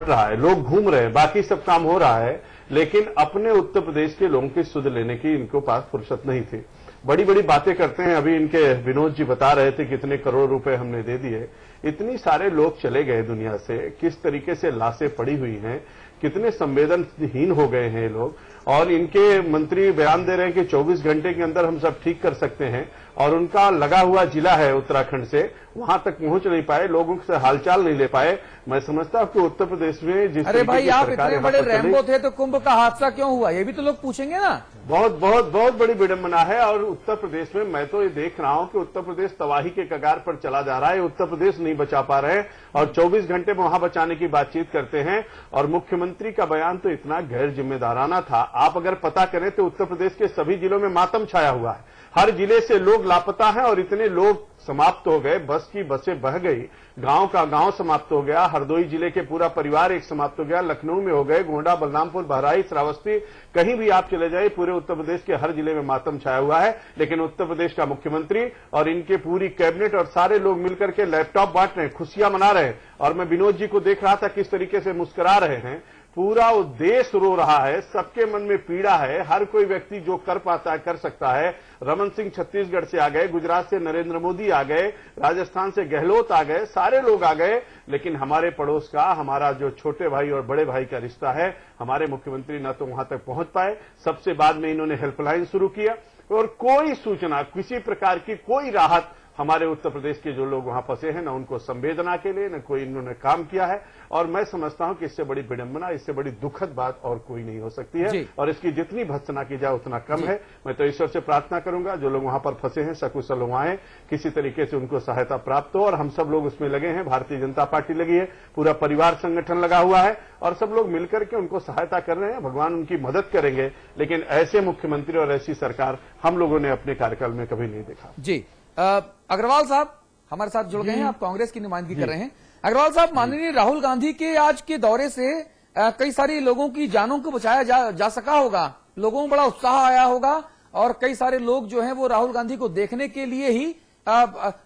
रहा है, लोग घूम रहे हैं, बाकी सब काम हो रहा है, लेकिन अपने उत्तर प्रदेश के लोगों की सुध लेने की इनको पास फुर्सत नहीं थी। बड़ी बड़ी बातें करते हैं। अभी इनके विनोद जी बता रहे थे कितने करोड़ रुपए हमने दे दिए। इतनी सारे लोग चले गए दुनिया से, किस तरीके से लाशें पड़ी हुई हैं, कितने संवेदनहीन हो गए हैं ये लोग। और इनके मंत्री बयान दे रहे हैं कि 24 घंटे के अंदर हम सब ठीक कर सकते हैं, और उनका लगा हुआ जिला है उत्तराखंड से, वहां तक पहुंच नहीं पाए, लोगों से हालचाल नहीं ले पाए। मैं समझता हूं कि उत्तर प्रदेश में जिस अरे भाई, आप इतने बड़े रैम्बो थे तो कुंभ का हादसा क्यों हुआ, ये भी तो लोग पूछेंगे ना। बहुत बहुत बहुत बड़ी विडंबना है। और उत्तर प्रदेश में मैं तो ये देख रहा हूं कि उत्तर प्रदेश तबाही के कगार पर चला जा रहा है। उत्तर प्रदेश नहीं बचा पा रहे हैं और 24 घंटे में वहां बचाने की बातचीत करते हैं। और मुख्यमंत्री का बयान तो इतना गैर जिम्मेदाराना था। आप अगर पता करें तो उत्तर प्रदेश के सभी जिलों में मातम छाया हुआ है। हर जिले से लोग लापता हैं और इतने लोग समाप्त हो गए, बस की बसें बह गई, गांव का गांव समाप्त हो गया, हरदोई जिले के पूरा परिवार एक समाप्त हो गया, लखनऊ में हो गए, गोंडा, बलरामपुर, बहराइच, श्रावस्ती, कहीं भी आप चले जाए, पूरे उत्तर प्रदेश के हर जिले में मातम छाया हुआ है। लेकिन उत्तर प्रदेश का मुख्यमंत्री और इनके पूरी कैबिनेट और सारे लोग मिलकर के लैपटॉप बांट रहे हैं, खुशियां मना रहे हैं। और मैं विनोद जी को देख रहा था किस तरीके से मुस्कुरा रहे हैं। पूरा वो देश रो रहा है, सबके मन में पीड़ा है। हर कोई व्यक्ति जो कर पाता है कर सकता है। रमन सिंह छत्तीसगढ़ से आ गए, गुजरात से नरेंद्र मोदी आ गए, राजस्थान से गहलोत आ गए, सारे लोग आ गए। लेकिन हमारे पड़ोस का, हमारा जो छोटे भाई और बड़े भाई का रिश्ता है, हमारे मुख्यमंत्री न तो वहां तक पहुंच पाए। सबसे बाद में इन्होंने हेल्पलाइन शुरू किया और कोई सूचना, किसी प्रकार की कोई राहत हमारे उत्तर प्रदेश के जो लोग वहां फंसे हैं, न उनको संवेदना के लिए न कोई इन्होंने काम किया है। और मैं समझता हूं कि इससे बड़ी विडंबना, इससे बड़ी दुखद बात और कोई नहीं हो सकती है। और इसकी जितनी भर्त्सना की जाए उतना कम है। मैं तो ईश्वर से प्रार्थना करूंगा जो लोग वहां पर फंसे हैं सकुशल वहां आए, किसी तरीके से उनको सहायता प्राप्त हो। और हम सब लोग उसमें लगे हैं, भारतीय जनता पार्टी लगी है, पूरा परिवार संगठन लगा हुआ है और सब लोग मिलकर के उनको सहायता कर रहे हैं। भगवान उनकी मदद करेंगे। लेकिन ऐसे मुख्यमंत्री और ऐसी सरकार हम लोगों ने अपने कार्यकाल में कभी नहीं देखा। जी अग्रवाल साहब हमारे साथ जुड़ गए हैं, आप कांग्रेस की नुमाइंदगी कर रहे हैं। अग्रवाल साहब, माननीय राहुल गांधी के आज के दौरे से कई सारी लोगों की जानों को बचाया जा सका होगा, लोगों को बड़ा उत्साह आया होगा और कई सारे लोग जो हैं वो राहुल गांधी को देखने के लिए ही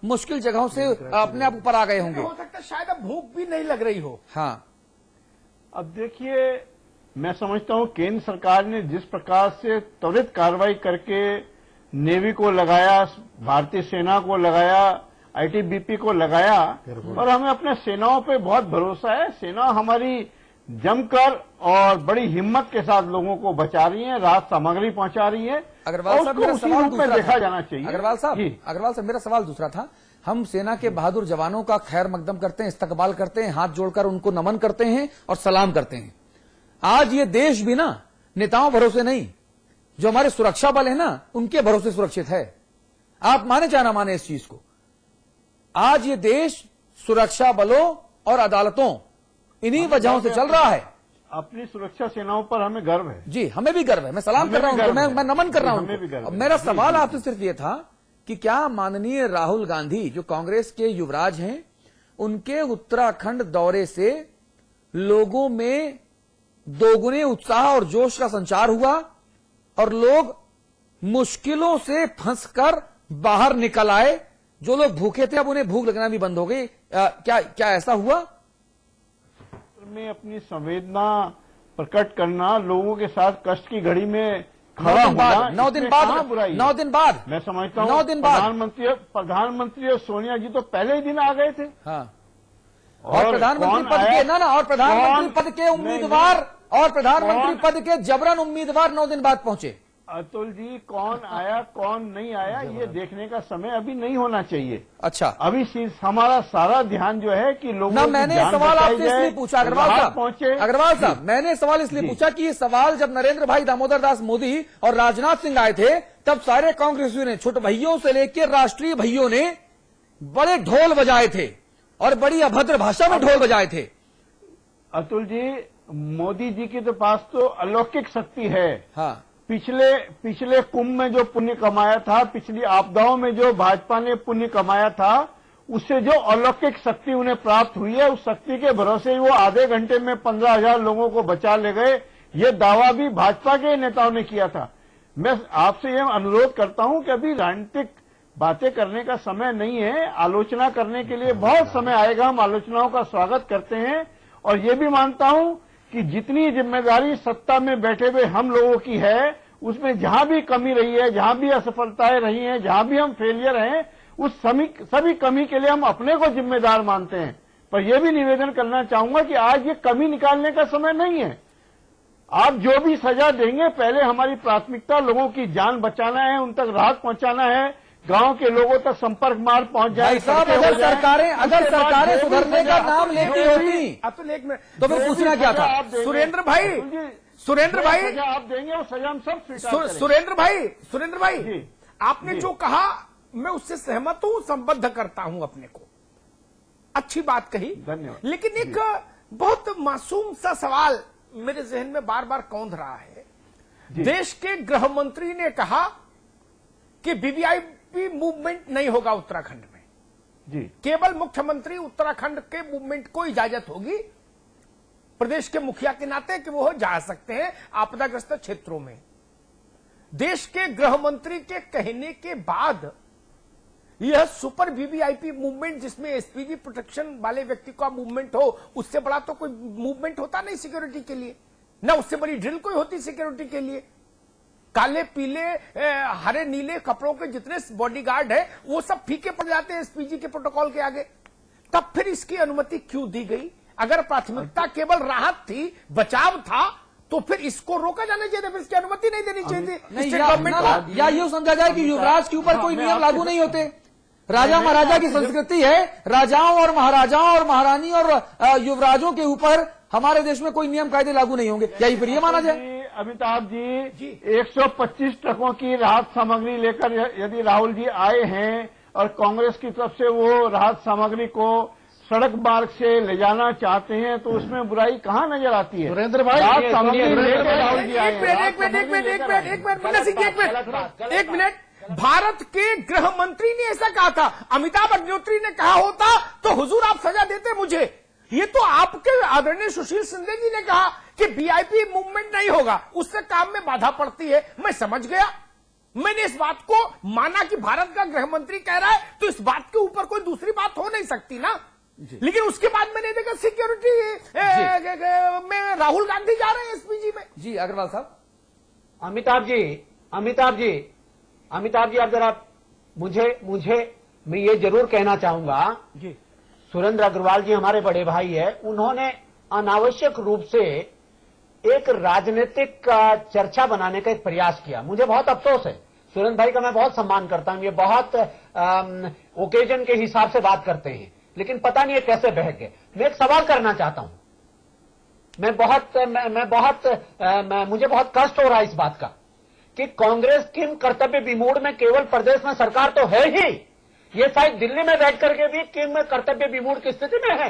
मुश्किल जगहों से अपने आप ऊपर आ गए होंगे। हो सकता है शायद अब भूख भी नहीं लग रही हो। हाँ, अब देखिए, मैं समझता हूं केंद्र सरकार ने जिस प्रकार से त्वरित कार्रवाई करके नेवी को लगाया, भारतीय सेना को लगाया, आईटीबीपी को लगाया, और हमें अपने सेनाओं पे बहुत भरोसा है। सेना हमारी जमकर और बड़ी हिम्मत के साथ लोगों को बचा रही है, राहत सामग्री पहुंचा रही है। अग्रवाल साहब, मेरा सवाल दूसरा देखा जाना चाहिए। अग्रवाल साहब, मेरा सवाल दूसरा था। हम सेना के बहादुर जवानों का खैर मकदम करते हैं, इस्तकबाल करते हैं, हाथ जोड़कर उनको नमन करते हैं और सलाम करते हैं। आज ये देश भी ना नेताओं भरोसे नहीं, जो हमारे सुरक्षा बल है ना उनके भरोसे सुरक्षित है। आप माने चाहे ना माने इस चीज को, आज ये देश सुरक्षा बलों और अदालतों इन्हीं वजहों से चल रहा है। अपनी सुरक्षा सेनाओं पर हमें गर्व है। जी, हमें भी गर्व है। मैं सलाम कर रहा हूं, मैं नमन कर रहा हूं। मेरा सवाल आपसे सिर्फ ये था कि क्या माननीय राहुल गांधी जो कांग्रेस के युवराज हैं, उनके उत्तराखंड दौरे से लोगों में दोगुने उत्साह और जोश का संचार हुआ और लोग मुश्किलों से फंसकर बाहर निकल आए? जो लोग भूखे थे अब उन्हें भूख लगना भी बंद हो गई। क्या ऐसा हुआ? में अपनी संवेदना प्रकट करना, लोगों के साथ कष्ट की घड़ी में खड़ा होना, 9 दिन बाद मैं समझता हूँ 9 दिन बाद प्रधानमंत्री और सोनिया जी तो पहले ही दिन आ गए थे। हाँ। और प्रधानमंत्री पद के और प्रधानमंत्री पद के उम्मीदवार और प्रधानमंत्री पद के जबरन उम्मीदवार 9 दिन बाद पहुंचे। अतुल जी, कौन आया कौन नहीं आया ये देखने का समय अभी नहीं होना चाहिए। अच्छा, अभी हमारा सारा ध्यान जो है कि लोगों ना, मैंने सवाल आपसे इसलिए पूछा अग्रवाल साहब, मैंने सवाल इसलिए पूछा कि ये सवाल जब नरेंद्र भाई दामोदर दास मोदी और राजनाथ सिंह आए थे तब सारे कांग्रेसियों ने, छोटे भैयों से लेकर राष्ट्रीय भैयों ने बड़े ढोल बजाए थे और बड़ी अभद्र भाषा में ढोल बजाए थे। अतुल जी, मोदी जी के पास तो अलौकिक शक्ति है। हाँ, पिछले कुंभ में जो पुण्य कमाया था, पिछली आपदाओं में जो भाजपा ने पुण्य कमाया था, उससे जो अलौकिक शक्ति उन्हें प्राप्त हुई है, उस शक्ति के भरोसे ही वो आधे घंटे में 15,000 लोगों को बचा ले गए। ये दावा भी भाजपा के नेताओं ने किया था। मैं आपसे यह अनुरोध करता हूं कि अभी राजनीतिक बातें करने का समय नहीं है, आलोचना करने के लिए बहुत समय आएगा। हम आलोचनाओं का स्वागत करते हैं और ये भी मानता हूं कि जितनी जिम्मेदारी सत्ता में बैठे हुए हम लोगों की है, उसमें जहां भी कमी रही है, जहां भी असफलताएं रही हैं, जहां भी हम फेलियर हैं, उस सभी कमी के लिए हम अपने को जिम्मेदार मानते हैं। पर यह भी निवेदन करना चाहूंगा कि आज ये कमी निकालने का समय नहीं है। आप जो भी सजा देंगे, पहले हमारी प्राथमिकता लोगों की जान बचाना है, उन तक राहत पहुंचाना है, गांव के लोगों तक संपर्क मार्ग पहुंच जाए। भाई साहब, अगर सरकारें सुधरने का नाम लेती होती अतुल एक मिनट, तो फिर पूछना क्या था? सुरेंद्र भाई आप देंगे वो सजा हम सब स्वीकार करेंगे। सुरेंद्र भाई जी, आपने जो कहा मैं उससे सहमत हूं, संबद्ध करता हूं अपने को, अच्छी बात कही। धन्यवाद। लेकिन एक बहुत मासूम सा सवाल मेरे जहन में बार बार कौंध रहा है। देश के गृह मंत्री ने कहा कि वीवीआईपी मूवमेंट नहीं होगा उत्तराखंड में, जी, केवल मुख्यमंत्री उत्तराखंड के मूवमेंट को इजाजत होगी प्रदेश के मुखिया के नाते कि वो जा सकते हैं आपदाग्रस्त क्षेत्रों में। देश के गृह मंत्री के कहने के बाद यह सुपर वीवीआईपी मूवमेंट, जिसमें एसपीजी प्रोटेक्शन वाले व्यक्ति का मूवमेंट हो, उससे बड़ा तो कोई मूवमेंट होता नहीं सिक्योरिटी के लिए, ना उससे बड़ी ड्रिल कोई होती सिक्योरिटी के लिए। काले पीले हरे नीले कपड़ों के जितने बॉडीगार्ड है वो सब फीके पड़ जाते हैं एसपीजी के प्रोटोकॉल के आगे। तब फिर इसकी अनुमति क्यों दी गई? अगर प्राथमिकता केवल राहत थी, बचाव था, तो फिर इसको रोका जाना चाहिए, फिर इसकी अनुमति नहीं देनी चाहिए। या यूं समझा जाए कि युवराज के ऊपर कोई नियम लागू नहीं होते। राजा महाराजा की संस्कृति है, राजाओं और महाराजाओं और महारानी और युवराजों के ऊपर हमारे देश में कोई नियम कायदे लागू नहीं होंगे। क्या फिर ये माना जाए? अमिताभ जी 125 ट्रकों की राहत सामग्री लेकर यदि राहुल जी आए हैं और कांग्रेस की तरफ से वो राहत सामग्री को सड़क मार्ग से ले जाना चाहते हैं, तो उसमें बुराई कहां नजर आती है? सुरेंद्र भाई, राहत सामग्री लेकर राहुल जी आए एक मिनट, भारत के गृह मंत्री ने ऐसा कहा था। अमिताभ अग्निहोत्री ने कहा होता तो हुजूर आप सजा देते मुझे। ये तो आपके आदरणीय सुशील शिंदे जी ने कहा कि वीआईपी मूवमेंट नहीं होगा, उससे काम में बाधा पड़ती है। मैं समझ गया, मैंने इस बात को माना कि भारत का गृह मंत्री कह रहा है तो इस बात के ऊपर कोई दूसरी बात हो नहीं सकती ना। लेकिन उसके बाद मैंने देखा सिक्योरिटी में राहुल गांधी जा रहे हैं एसपीजी में। जी अग्रवाल साहब। अमिताभ जी, अब जरा मुझे मैं ये जरूर कहना चाहूंगा, सुरेंद्र अग्रवाल जी हमारे बड़े भाई है, उन्होंने अनावश्यक रूप से एक राजनीतिक चर्चा बनाने का एक प्रयास किया। मुझे बहुत अफसोस है, सुरेंद्र भाई का मैं बहुत सम्मान करता हूं, ये बहुत ओकेजन के हिसाब से बात करते हैं, लेकिन पता नहीं है कैसे बहक गए। मैं एक सवाल करना चाहता हूं, मुझे बहुत कष्ट हो रहा है इस बात का कि कांग्रेस किम कर्तव्य विमूढ़ में, केवल प्रदेश में सरकार तो है ही, ये शायद दिल्ली में बैठ करके भी किम कर्तव्य विमूढ़ की स्थिति में है।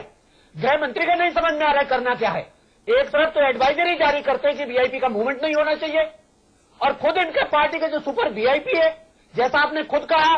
गृह मंत्री को नहीं समझ में आ रहा है करना क्या है। एक तरफ तो एडवाइजरी जारी करते हैं कि वीआईपी का मूवमेंट नहीं होना चाहिए, और खुद इनके पार्टी के जो सुपर वीआईपी है, जैसा आपने खुद कहा,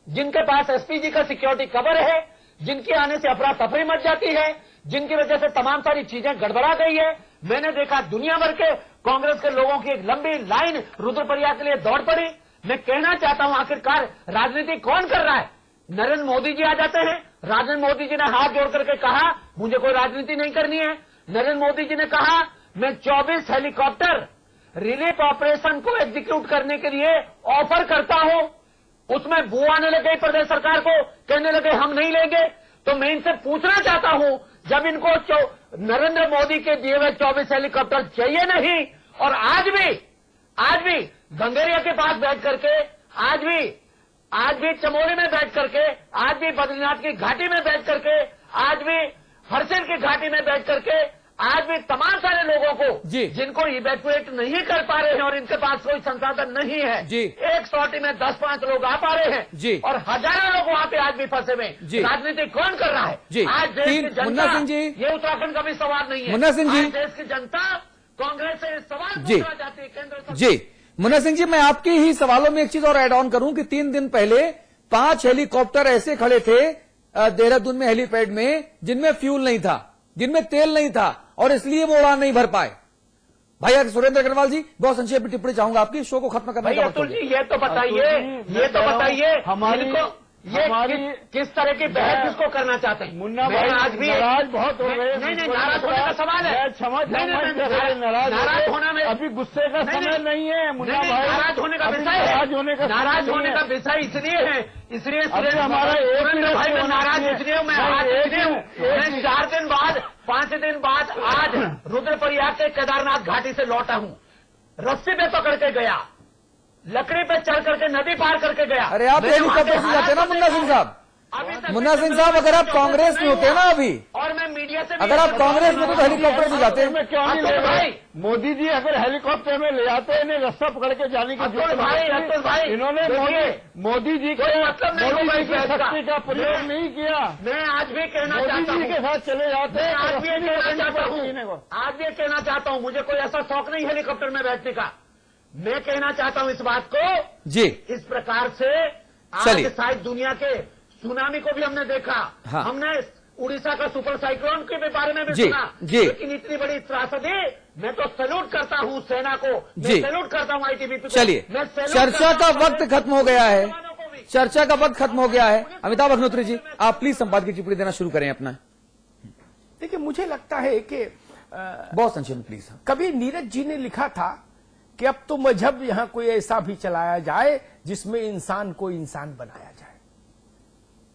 जिनके पास एसपीजी का सिक्योरिटी कवर है, जिनके आने से अफरा तफरी मच जाती है, जिनकी वजह से तमाम सारी चीजें गड़बड़ा गई है। मैंने देखा दुनिया भर के कांग्रेस के लोगों की एक लंबी लाइन रुद्रप्रयाग के लिए दौड़ पड़ी। मैं कहना चाहता हूं, आखिरकार राजनीति कौन कर रहा है? नरेंद्र मोदी जी आ जाते हैं। नरेंद्र मोदी जी ने हाथ जोड़ करके कहा मुझे कोई राजनीति नहीं करनी है। नरेंद्र मोदी जी ने कहा मैं 24 हेलीकॉप्टर रिलीफ ऑपरेशन को एग्जीक्यूट करने के लिए ऑफर करता हूं। उसमें बू आने लगे प्रदेश सरकार को, कहने लगे हम नहीं लेंगे। तो मैं इनसे पूछना चाहता हूं, जब इनको नरेंद्र मोदी के दिए हुए 24 हेलीकॉप्टर चाहिए नहीं, और आज भी गंगेरिया के पास बैठ करके, आज भी चमोली में बैठ करके, आज भी बद्रीनाथ की घाटी में बैठ करके, आज भी हरसिल की घाटी में बैठ करके, आज भी तमाम सारे लोगों को जिनको इवैक्यूएट नहीं कर पा रहे हैं और इनके पास कोई संसाधन नहीं है, एक सॉटी में 10-5 लोग आ पा रहे हैं और हजारों लोग वहां पे आज भी फंसे हुए। राजनीति कौन कर रहा है? आज देश की जनता, ये उत्तराखंड का भी सवाल नहीं है। मुन्ना सिंह जी, देश की जनता कांग्रेस से सवाल पूछना चाहती है केंद्र सरकार। जी मुन्ना सिंह जी, मैं आपके ही सवालों में एक चीज और ऐड ऑन करूं कि 3 दिन पहले 5 हेलीकॉप्टर ऐसे खड़े थे देहरादून में हेलीपैड में, जिनमें फ्यूल नहीं था, जिनमें तेल नहीं था, और इसलिए वो उड़ान नहीं भर पाए। भाई सुरेंद्र अग्रवाल जी, बहुत संक्षेप में टिप्पणी चाहूंगा आपकी, शो को खत्म करने का अतुल जी ये तो बताइए किस तरह की बहस इसको करना चाहते हैं? मुन्ना मैं भाई आज भी नाराज बहुत हो गए। नहीं, नाराज होने का सवाल है। नाराज होना में अभी गुस्से का समय नहीं है मुन्ना भाई। नाराज होने का विषय है। नाराज होने का विषय इसलिए है, इसलिए हमारा भाई मैं नाराज इसलिए हूँ, मैं आज इसलिए हूँ। मैं 4 दिन बाद 5 दिन बाद आज रुद्रप्रयाग के केदारनाथ घाटी से लौटा हूँ। रस्सी पे पकड़ के गया, लकड़ी पे चढ़ करके नदी पार करके गया। अरे आप हेलीकॉप्टर से जाते ना मुन्ना सिंह साहब। मुन्ना सिंह साहब, अगर आप कांग्रेस में होते ना अभी, और मैं मीडिया से अगर आप कांग्रेस में तो हेलीकॉप्टर से जाते हैं। क्यों नहीं ले भाई? मोदी जी अगर हेलीकॉप्टर में ले जाते हैं, रास्ता पकड़ के जाने की अतुल भाई इन्होंने मोदी जी के शक्ति का प्रयोग नहीं किया। मैं आज भी कहना चाहता हूँ, मोदी जी के साथ चले जाते हैं। आज भी कहना चाहता हूँ, मुझे कोई ऐसा शौक नहीं हेलीकॉप्टर में बैठने का। मैं कहना चाहता हूं इस बात को जी, इस प्रकार से आज शायद दुनिया के सुनामी को भी हमने देखा। हाँ। हमने उड़ीसा का सुपर साइक्लोन के बारे में भी सुना। लेकिन इतनी बड़ी त्रासदी, मैं तो सैल्यूट करता हूं सेना को, मैं सैल्यूट करता हूं आईटीबीपी को। चलिए, चर्चा का वक्त खत्म हो गया है, चर्चा का वक्त खत्म हो गया है। अमिताभ अग्निहोत्री जी, आप प्लीज संपादकीय टिप्पणी देना शुरू करें अपना। देखिए, मुझे लगता है कि बहुत संक्षेप में प्लीज। कभी नीरज जी ने लिखा था कि अब तो मजहब यहां कोई ऐसा भी चलाया जाए जिसमें इंसान को इंसान बनाया जाए।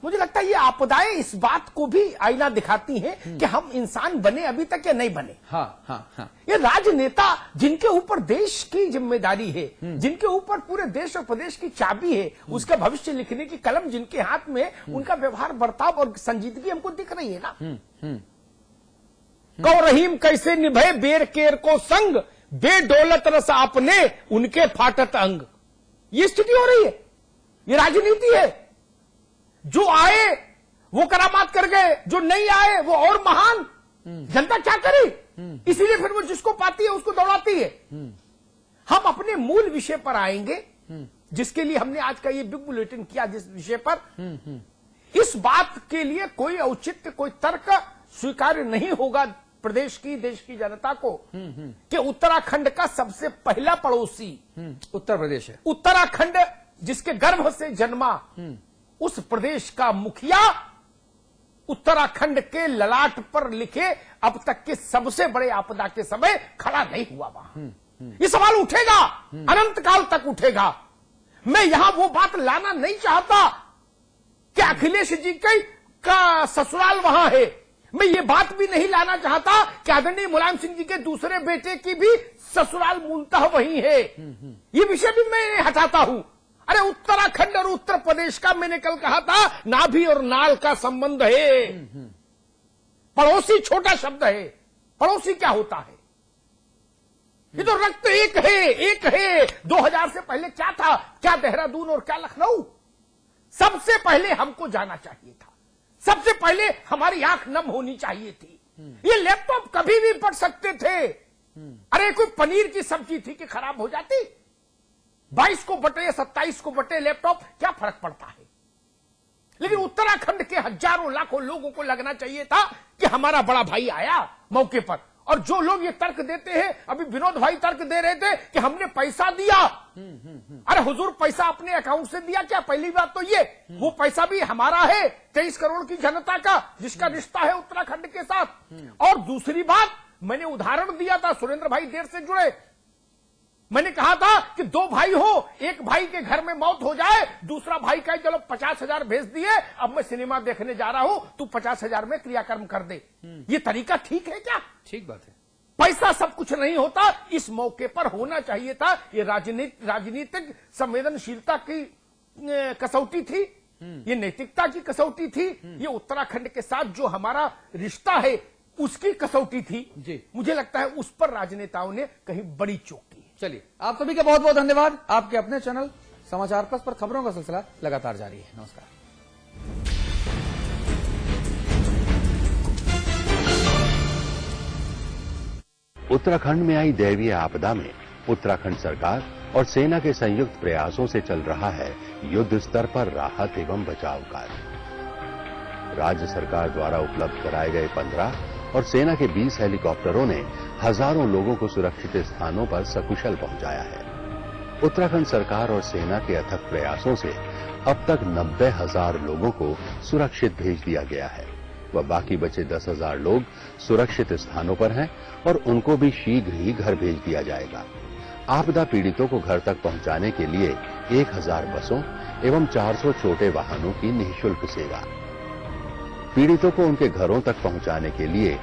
मुझे लगता है ये आपदाएं इस बात को भी आईना दिखाती हैं कि हम इंसान बने अभी तक या नहीं बने। हाँ। ये राजनेता जिनके ऊपर देश की जिम्मेदारी है, जिनके ऊपर पूरे देश और प्रदेश की चाबी है, उसका भविष्य लिखने की कलम जिनके हाथ में, उनका व्यवहार, बर्ताव और संजीदगी हमको दिख रही है ना। कौ रहीम कैसे निभे बेर केर को संग, बेदौलत रस आपने उनके फाटत अंग। ये स्थिति हो रही है, ये राजनीति है। जो आए वो करामात कर गए, जो नहीं आए वो और महान। जनता क्या करे? इसीलिए फिर वो जिसको पाती है उसको दौड़ाती है। हम अपने मूल विषय पर आएंगे, जिसके लिए हमने आज का ये बिग बुलेटिन किया, जिस विषय पर इस बात के लिए कोई औचित्य, कोई तर्क स्वीकार्य नहीं होगा प्रदेश की, देश की जनता को कि उत्तराखंड का सबसे पहला पड़ोसी उत्तर प्रदेश है। उत्तराखंड जिसके गर्भ से जन्मा, उस प्रदेश का मुखिया उत्तराखंड के ललाट पर लिखे अब तक के सबसे बड़े आपदा के समय खड़ा नहीं हुआ वहां। ये सवाल उठेगा, अनंत काल तक उठेगा। मैं यहां वो बात लाना नहीं चाहता कि अखिलेश जी का ससुराल वहां है। मैं ये बात भी नहीं लाना चाहता कि आदरणीय मुलायम सिंह जी के दूसरे बेटे की भी ससुराल मूलतः वही है। ये विषय भी मैं हटाता हूं। अरे उत्तराखंड और उत्तर प्रदेश का, मैंने कल कहा था, नाभि और नाल का संबंध है। पड़ोसी छोटा शब्द है, पड़ोसी क्या होता है? ये तो रक्त एक है, एक है। 2000 से पहले क्या था? क्या देहरादून और क्या लखनऊ? सबसे पहले हमको जाना चाहिए था, सबसे पहले हमारी आंख नम होनी चाहिए थी। ये लैपटॉप कभी भी पढ़ सकते थे। अरे कोई पनीर की सब्जी थी कि खराब हो जाती? 22 को बटे या 27 को बटे लैपटॉप, क्या फर्क पड़ता है? लेकिन उत्तराखंड के हजारों लाखों लोगों को लगना चाहिए था कि हमारा बड़ा भाई आया मौके पर। और जो लोग ये तर्क देते हैं, अभी विनोद भाई तर्क दे रहे थे कि हमने पैसा दिया। अरे हुजूर, पैसा अपने अकाउंट से दिया क्या? पहली बात तो ये, वो पैसा भी हमारा है, 23 करोड़ की जनता का, जिसका रिश्ता है उत्तराखंड के साथ। और दूसरी बात, मैंने उदाहरण दिया था, सुरेंद्र भाई देर से जुड़े। मैंने कहा था कि 2 भाई हो, एक भाई के घर में मौत हो जाए, दूसरा भाई कहे चलो 50,000 भेज दिए, अब मैं सिनेमा देखने जा रहा हूं, तू 50,000 में क्रियाकर्म कर दे। ये तरीका ठीक है क्या? ठीक बात है। पैसा सब कुछ नहीं होता। इस मौके पर होना चाहिए था। ये राजनीतिक संवेदनशीलता की कसौटी थी, ये नैतिकता की कसौटी थी, ये उत्तराखंड के साथ जो हमारा रिश्ता है उसकी कसौटी थी जी। मुझे लगता है उस पर राजनेताओं ने कहीं बड़ी चूक की। चलिए, आप सभी का बहुत बहुत धन्यवाद। आपके अपने चैनल समाचार प्लस पर खबरों का सिलसिला लगातार जारी है। नमस्कार। उत्तराखंड में आई दैवीय आपदा में उत्तराखंड सरकार और सेना के संयुक्त प्रयासों से चल रहा है युद्ध स्तर पर राहत एवं बचाव कार्य। राज्य सरकार द्वारा उपलब्ध कराए गए 15 और सेना के 20 हेलीकॉप्टरों ने हजारों लोगों को सुरक्षित स्थानों पर सकुशल पहुंचाया है। उत्तराखंड सरकार और सेना के अथक प्रयासों से अब तक 90,000 लोगों को सुरक्षित भेज दिया गया है। वह बाकी बचे 10,000 लोग सुरक्षित स्थानों पर हैं और उनको भी शीघ्र ही घर भेज दिया जाएगा। आपदा पीड़ितों को घर तक पहुंचाने के लिए 1,000 बसों एवं 400 छोटे वाहनों की निःशुल्क सेवा। पीड़ितों को उनके घरों तक पहुंचाने के लिए